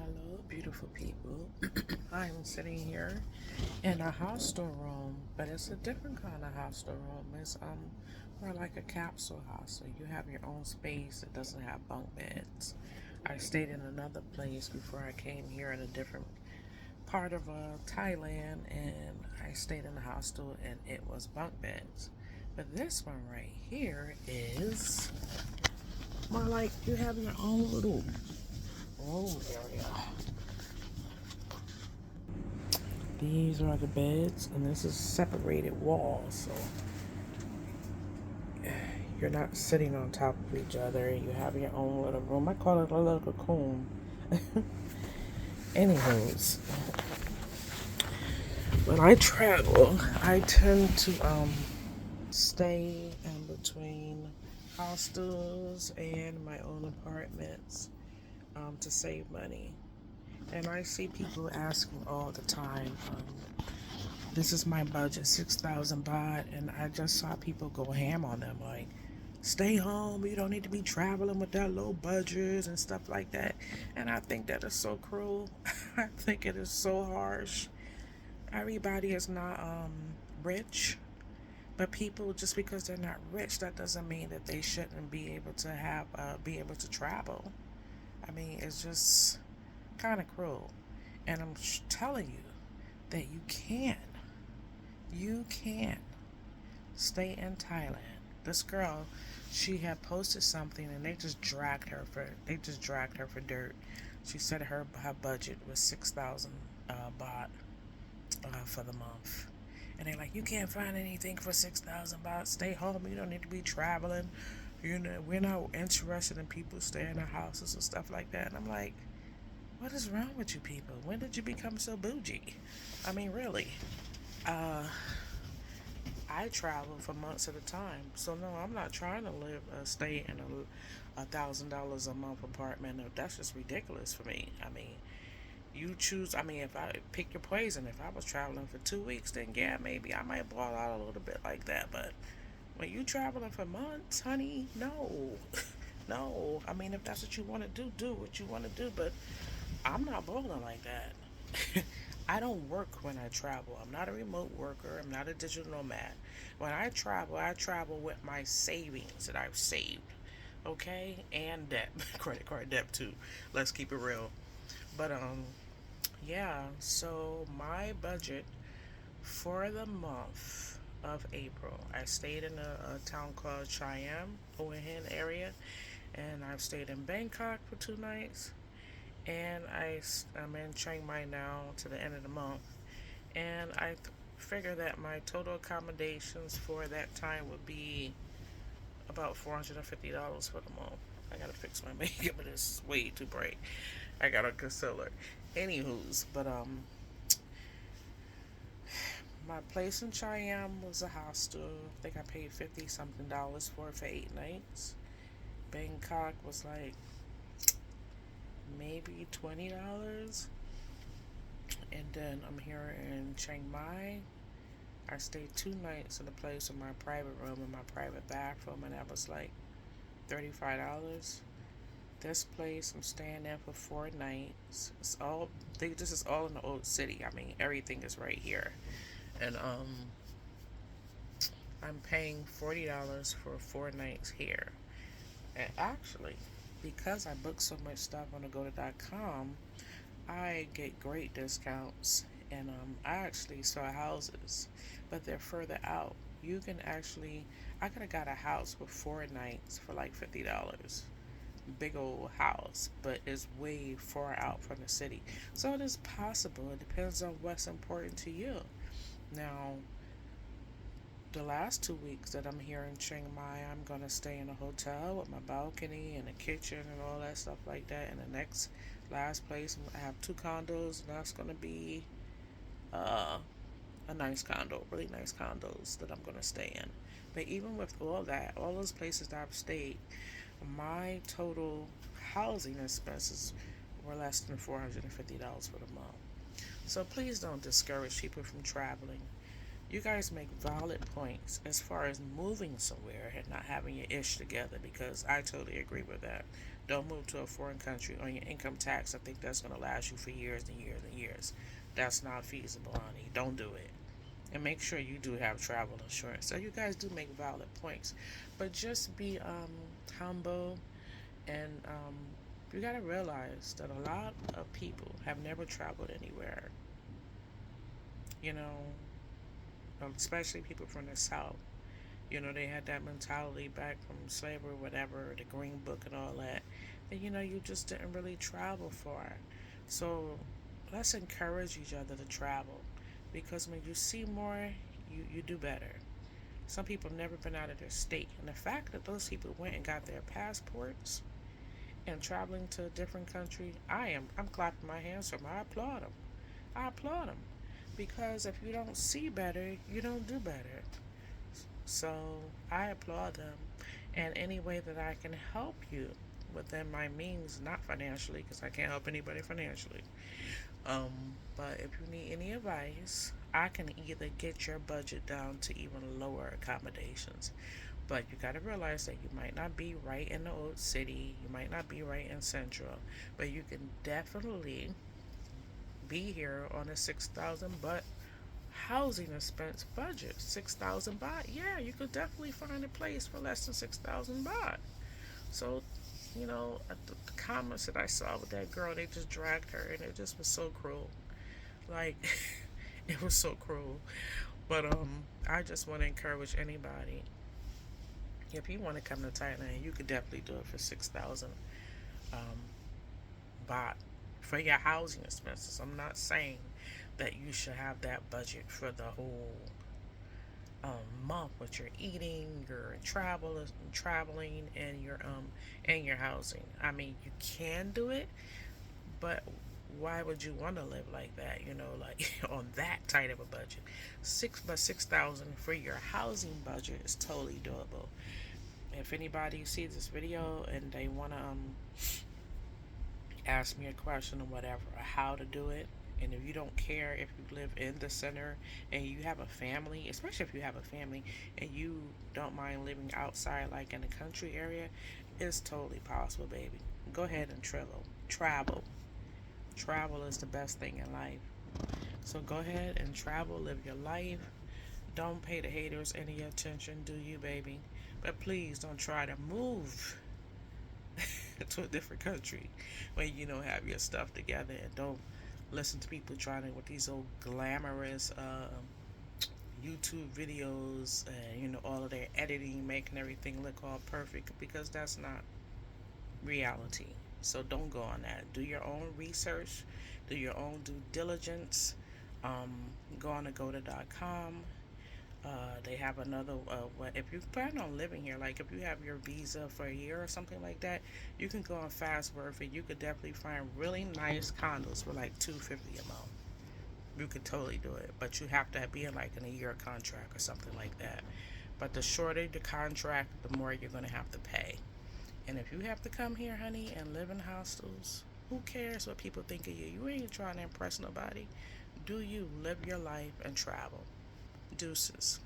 Hello, beautiful people. I'm sitting here in a hostel room, but it's a different kind of hostel room. It's more like a capsule hostel. You have your own space. It doesn't have bunk beds. I stayed in another place before I came here in a different part of Thailand, and I stayed in a hostel, and it was bunk beds. But this one right here is more like you have your own little room area. These are the beds, and this is separated walls, so you're not sitting on top of each other. You have your own little room. I call it a little cocoon. Anywho's, when I travel, I tend to stay in between hostels and my own apartments to save money. And I see people asking all the time, this is my budget, 6,000 baht, and I just saw people go ham on them, like, stay home, you don't need to be traveling with that low budget and stuff like that. And I think that is so cruel. I think it is so harsh. Everybody is not rich, but people, just because they're not rich, that doesn't mean that they shouldn't be able to be able to travel. I mean, it's just kind of cruel. And I'm telling you that you can stay in Thailand. This girl, she had posted something, and they just dragged her for dirt. She said her budget was 6,000 baht for the month. And they're like, you can't find anything for 6,000 baht. Stay home. You don't need to be traveling. You know, we're not interested in people staying in houses and stuff like that. And I'm like, what is wrong with you people? When did you become so bougie? I mean, really. Uh, I travel for months at a time, so no, I'm not trying to stay in $1,000 a month apartment. No, that's just ridiculous for me. I mean, you choose. I mean, if I pick your poison, if I was traveling for 2 weeks, then yeah, maybe I might ball out a little bit like that. But when you traveling for months, honey, no, no. I mean, if that's what you want to do, do what you want to do. But I'm not balling like that. I don't work when I travel. I'm not a remote worker. I'm not a digital nomad. When I travel with my savings that I've saved. Okay? And debt. Credit card debt too. Let's keep it real. But yeah, so my budget for the month of April, I stayed in a town called Siam, Hua Hin area, and I've stayed in Bangkok for 2 nights, and I'm in Chiang Mai now to the end of the month, and figure that my total accommodations for that time would be about $450 for the month. I gotta fix my makeup, but it's way too bright. I got a concealer. Anywho's, but my place in Cheyenne was a hostel. I think I paid 50 something dollars for 8 nights. Bangkok was like maybe $20. And then I'm here in Chiang Mai. I stayed 2 nights in a place with my private room and my private bathroom, and that was like $35. This place I'm staying in for 4 nights. This is all in the old city. I mean, everything is right here. And I'm paying $40 for 4 nights here. And actually, because I book so much stuff on agoda.com, I get great discounts. And I actually saw houses, but they're further out. You can actually, I could have got a house with 4 nights for like $50. Big old house, but it's way far out from the city. So it is possible. It depends on what's important to you. Now, the last 2 weeks that I'm here in Chiang Mai, I'm gonna stay in a hotel with my balcony and a kitchen and all that stuff like that. And the next last place, I have 2 condos, and that's gonna be uh, a nice condo, really nice condos that I'm gonna stay in. But even with all that, all those places that I've stayed, my total housing expenses were less than $450 for the month. So please don't discourage people from traveling. You guys make valid points as far as moving somewhere and not having your ish together, because I totally agree with that. Don't move to a foreign country on your income tax. I think that's going to last you for years and years and years. That's not feasible, honey. Don't do it. And make sure you do have travel insurance. So you guys do make valid points, but just be humble, and you got to realize that a lot of people have never traveled anywhere. You know, especially people from the South. You know, they had that mentality back from slavery or whatever, the Green Book and all that. And you know, you just didn't really travel far. So let's encourage each other to travel, because when you see more, you do better. Some people have never been out of their state. And the fact that those people went and got their passports and traveling to a different country, I'm clapping my hands for them. I applaud them. I applaud them. Because if you don't see better, you don't do better. So I applaud them. And any way that I can help you within my means, not financially, because I can't help anybody financially. But if you need any advice, I can either get your budget down to even lower accommodations. But you got to realize that you might not be right in the old city, you might not be right in Central, but you can definitely be here on a 6,000 but housing expense budget. 6,000 baht. Yeah, you could definitely find a place for less than 6,000 baht. So, the comments that I saw with that girl, they just dragged her, and it just was so cruel. Like, it was so cruel. But I just want to encourage anybody. If you want to come to Thailand, you could definitely do it for 6,000 um, baht for your housing expenses. I'm not saying that you should have that budget for the whole month, what you're eating, your traveling, and your housing. I mean, you can do it, but why would you want to live like that? Like on that tight of a budget. 6,000 for your housing budget is totally doable. If anybody sees this video and they wanna ask me a question or whatever, or how to do it. And if you don't care if you live in the center and you have a family, especially if you have a family and you don't mind living outside, like in the country area, it's totally possible, baby. Go ahead and travel. Travel. Travel is the best thing in life. So go ahead and travel, live your life. Don't pay the haters any attention, do you, baby? But please don't try to move to a different country when you don't have your stuff together, and don't listen to people trying to with these old glamorous YouTube videos, and all of their editing, making everything look all perfect, because that's not reality. So don't go on that. Do your own research, do your own due diligence. um, Go on to Agoda.com. They have another. If you plan on living here, like if you have your visa for a year or something like that, you can go on Fastworth and you could definitely find really nice condos for like 250 a month. You could totally do it, but you have to be in like in a year contract or something like that. But the shorter the contract, the more you're gonna have to pay. And if you have to come here, honey, and live in hostels, who cares what people think of you? You ain't trying to impress nobody. Do you live your life and travel? Deuces.